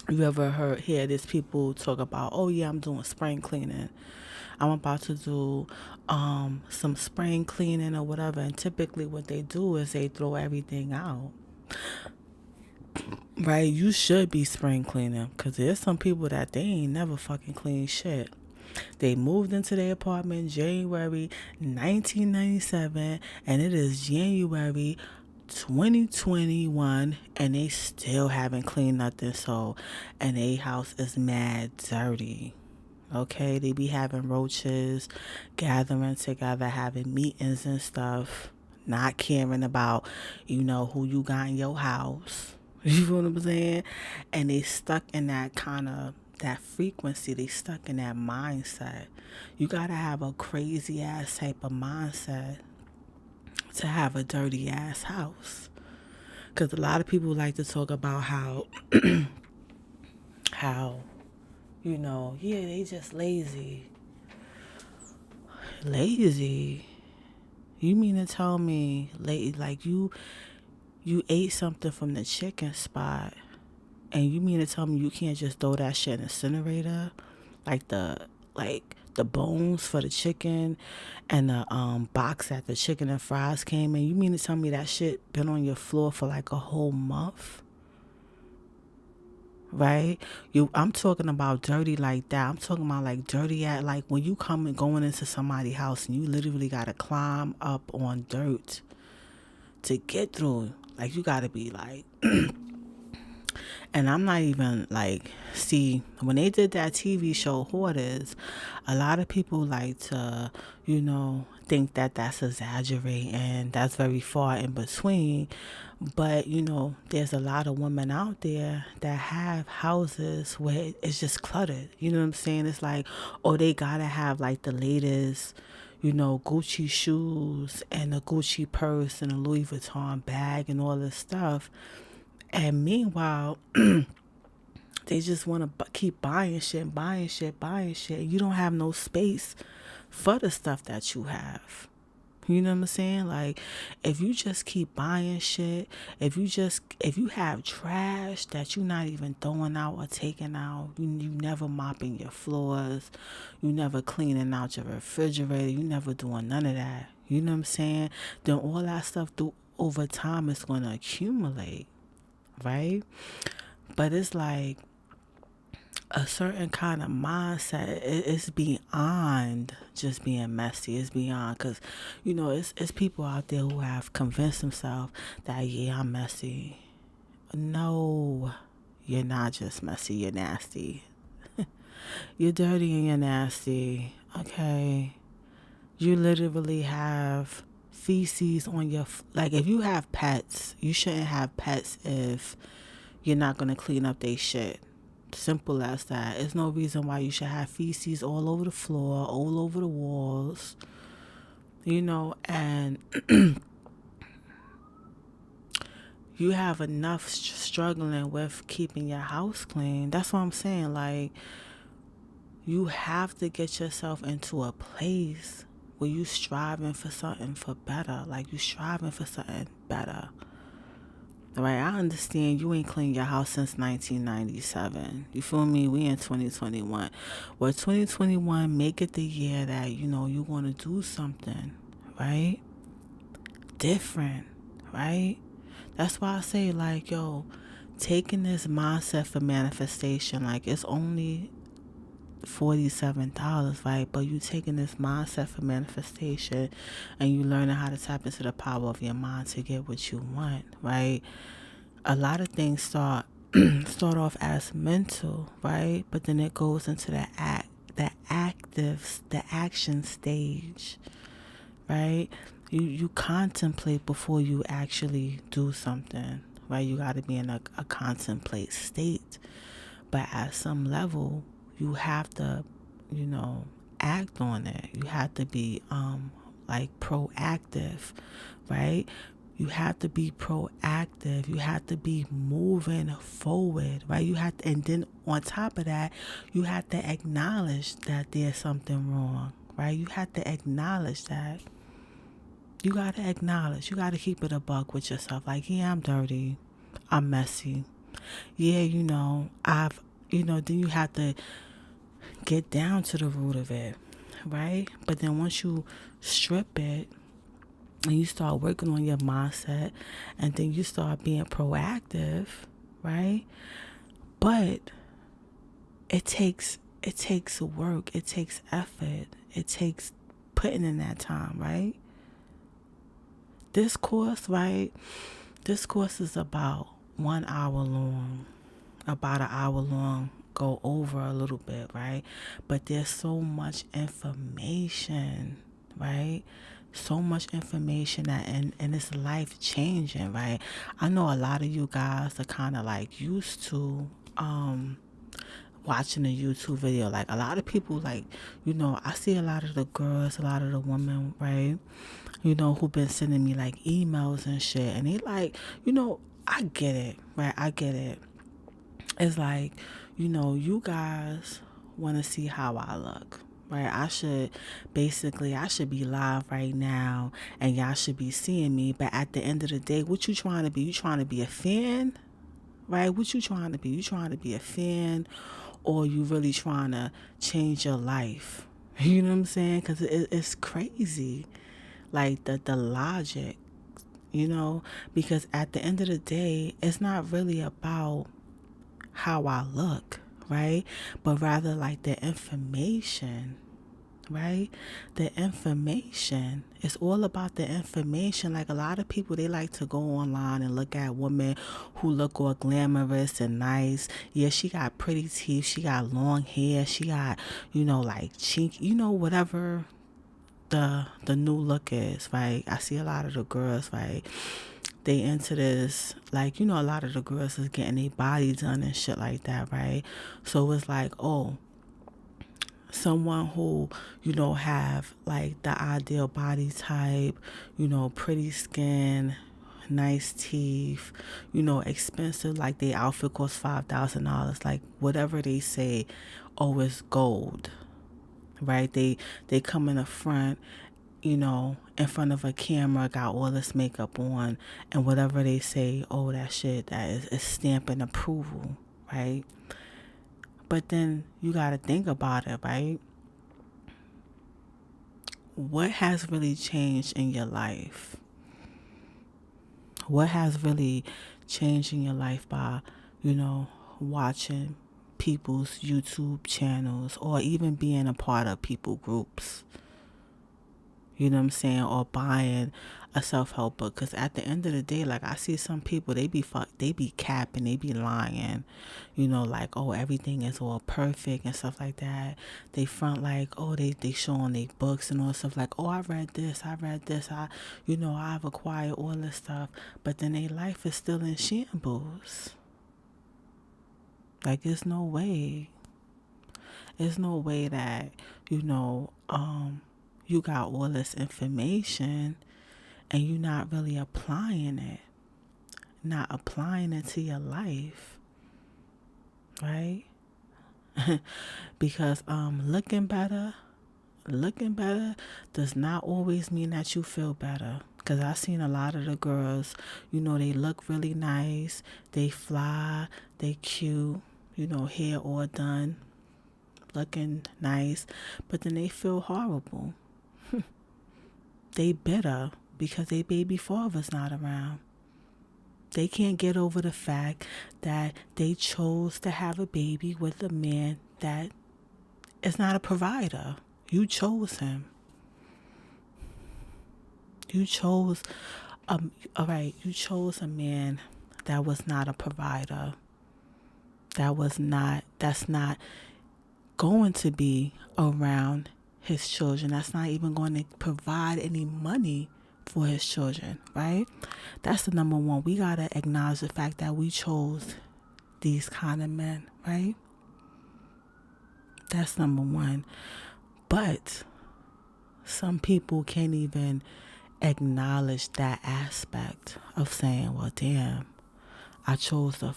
you ever hear these people talk about, oh yeah, I'm doing spring cleaning. I'm about to do some spring cleaning or whatever. And typically what they do is they throw everything out. Right? You should be spring cleaning because there's some people that they ain't never fucking clean shit. They moved into their apartment January 1997 and it is January 2021 and they still haven't cleaned nothing. So, and a house is mad dirty. Okay, they be having roaches, gathering together, having meetings and stuff, not caring about, who you got in your house. You know what I'm saying? And they stuck in that kind of that frequency. They stuck in that mindset. You gotta have a crazy ass type of mindset to have a dirty ass house. Cause a lot of people like to talk about how yeah, they just lazy. Lazy? You mean to tell me, like you ate something from the chicken spot, and you mean to tell me you can't just throw that shit in the incinerator, like the bones for the chicken, and the box that the chicken and fries came in? You mean to tell me that shit been on your floor for like a whole month? Right? I'm talking about dirty like that. I'm talking about like dirty at like when you come and going into somebody's house and you literally gotta climb up on dirt to get through. Like you gotta be like and I'm not even like, see, when they did that TV show Hoarders, a lot of people like to, think that that's exaggerating and that's very far in between. But, there's a lot of women out there that have houses where it's just cluttered. You know what I'm saying? It's like, oh, they gotta have like the latest, Gucci shoes and a Gucci purse and a Louis Vuitton bag and all this stuff. And meanwhile, they just want to keep buying shit, buying shit, buying shit. You don't have no space for the stuff that you have. You know what I'm saying? Like, if you just keep buying shit, if you have trash that you're not even throwing out or taking out, you never mopping your floors, you never cleaning out your refrigerator, you never doing none of that. You know what I'm saying? Then all that stuff through over time is going to accumulate, right? But it's like a certain kind of mindset. It's beyond just being messy. It's beyond, because it's people out there who have convinced themselves that, yeah, I'm messy. No, you're not just messy, you're nasty. You're dirty and you're nasty. Okay, you literally have feces on your like, if you have pets, you shouldn't have pets if you're not going to clean up their shit. Simple as that. There's no reason why you should have feces all over the floor, all over the walls, and you have enough struggling with keeping your house clean. That's what I'm saying. Like, you have to get yourself into a place where you striving for something for better. Like, you striving for something better. Right, I understand you ain't cleaned your house since 1997. You feel me? We in 2021. Well, 2021, make it the year that, you want to do something, right? Different, right? That's why I say, like, yo, taking this mindset for manifestation, like, it's only $47, right? But you taking this mindset for manifestation and you learning how to tap into the power of your mind to get what you want, right? A lot of things start off as mental, right? But then it goes into the action stage, right? You contemplate before you actually do something, right? You got to be in a contemplate state. But at some level, you have to, act on it. You have to be like proactive, right? You have to be proactive. You have to be moving forward, right? And then on top of that, you have to acknowledge that there's something wrong, right? You have to acknowledge that. You got to acknowledge. You got to keep it a buck with yourself. Like, yeah, I'm dirty. I'm messy. Yeah, then you have to get down to the root of it, right? But then once you strip it, and you start working on your mindset, and then you start being proactive, right? But it takes work, it takes effort, it takes putting in that time, right? This course is about 1 hour long, about an hour long, go over a little bit, right? But there's so much information, right? So much information that and it's life changing, right? I know a lot of you guys are kind of like used to watching a YouTube video. Like a lot of people, like, I see a lot of the girls, a lot of the women, right? Who've been sending me like emails and shit, and they like, I get it, right? I get it. It's like, you guys want to see how I look, right? I should be live right now and y'all should be seeing me. But at the end of the day, what you trying to be? You trying to be a fan, right? What you trying to be? You trying to be a fan, or you really trying to change your life? You know what I'm saying? Because it's crazy. Like the logic, because at the end of the day, it's not really about how I look, right? But rather like the information, right? The information. It's all about the information. Like a lot of people, they like to go online and look at women who look all glamorous and nice. Yeah, she got pretty teeth. She got long hair. She got, like chink, whatever the new look is, right? I see a lot of the girls, right? They into this, like, a lot of the girls is getting their body done and shit like that, right? So it's like, oh, someone who, have like the ideal body type, pretty skin, nice teeth, expensive, like their outfit costs $5,000, like whatever they say, oh, it's gold, right? They come in the front, in front of a camera, got all this makeup on, and whatever they say, oh, that shit, that is stamping approval, right? But then you got to think about it, right? What has really changed in your life? What has really changed in your life by, watching people's YouTube channels, or even being a part of people groups? You know what I'm saying? Or buying a self-help book. Because at the end of the day, like, I see some people, they be capping, they be lying. Like, oh, everything is all perfect and stuff like that. They front like, oh, they showing their books and all stuff like, oh, I read this, I've acquired all this stuff. But then their life is still in shambles. Like, there's no way. There's no way that, you got all this information and you're not really applying it to your life, right? Because looking better does not always mean that you feel better. Because I've seen a lot of the girls, they look really nice, they fly, they cute, hair all done, looking nice, but then they feel horrible. They bitter because their baby father's not around. They can't get over the fact that they chose to have a baby with a man that is not a provider. You chose him. You chose you chose a man that was not a provider. That's not going to be around his children. That's not even going to provide any money for his children, right? That's the number one. We got to acknowledge the fact that we chose these kind of men, right? That's number one. But some people can't even acknowledge that aspect of saying, well, damn, I chose the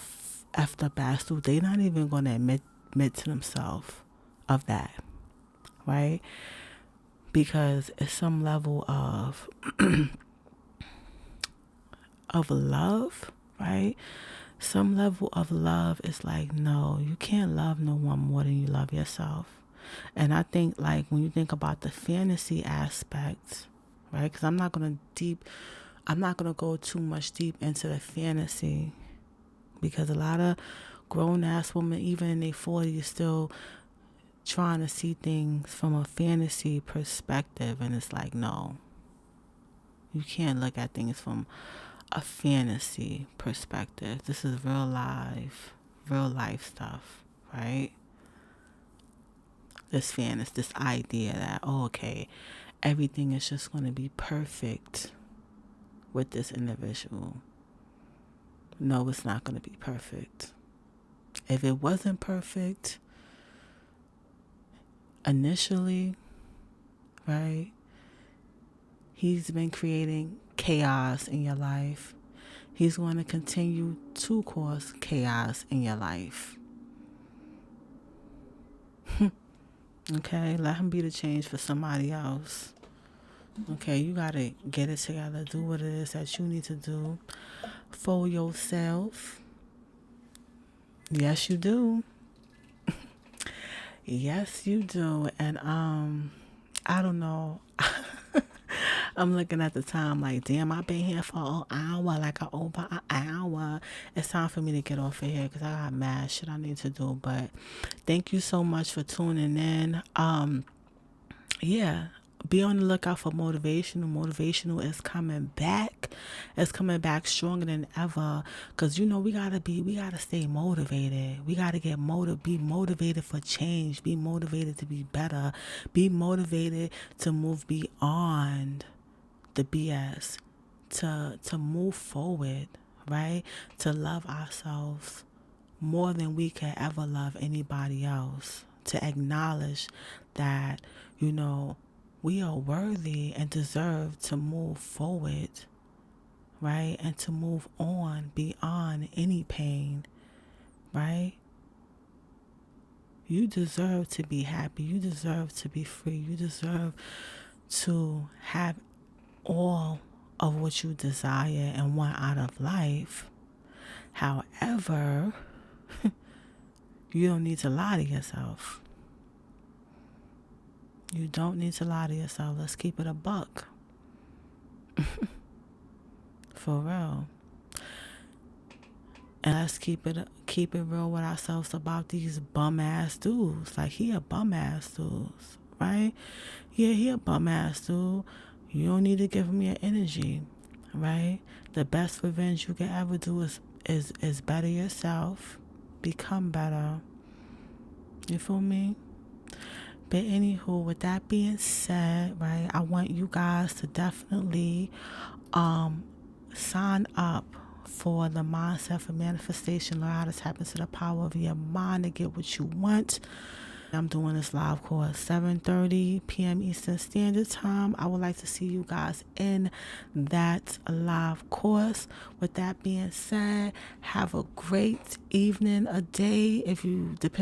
effed up ass dude. They're not even going to admit to themselves of that, right? Because it's some level of love, right? Some level of love is like, no, you can't love no one more than you love yourself. And I think, like, when you think about the fantasy aspect, right? Because I'm not gonna go too much deep into the fantasy, because a lot of grown ass women, even in their 40s, still trying to see things from a fantasy perspective, and it's like, no, you can't look at things from a fantasy perspective. This is real life stuff, right? This fantasy, this idea that, oh, okay, everything is just going to be perfect with this individual. No, it's not going to be perfect. If it wasn't perfect initially, right, he's been creating chaos in your life. He's going to continue to cause chaos in your life. Okay, let him be the change for somebody else. Okay, you got to get it together. Do what it is that you need to do for yourself. Yes, you do. Yes, you do. And I don't know. I'm looking at the time like, damn, I've been here for an hour, like over an hour. It's time for me to get off of here because I got mad shit I need to do. But thank you so much for tuning in. Yeah, be on the lookout for motivational. Motivational is coming back. It's coming back stronger than ever. Cause we gotta stay motivated. We gotta be motivated for change. Be motivated to be better. Be motivated to move beyond the BS. To move forward, right? To love ourselves more than we can ever love anybody else. To acknowledge that, we are worthy and deserve to move forward, right? And to move on beyond any pain, right? You deserve to be happy. You deserve to be free. You deserve to have all of what you desire and want out of life. However, you don't need to lie to yourself. You don't need to lie to yourself. Let's keep it a buck. For real. And let's keep it real with ourselves about these bum ass dudes. Like, he a bum ass dude, right? Yeah, he a bum ass dude. You don't need to give him your energy, right? The best revenge you can ever do is better yourself. Become better. You feel me? But anywho, with that being said, right, I want you guys to definitely sign up for the Mindset for Manifestation. Learn how to tap into the power of your mind to get what you want. I'm doing this live course 7:30 p.m. Eastern Standard Time. I would like to see you guys in that live course. With that being said, have a great evening, a day, if you depend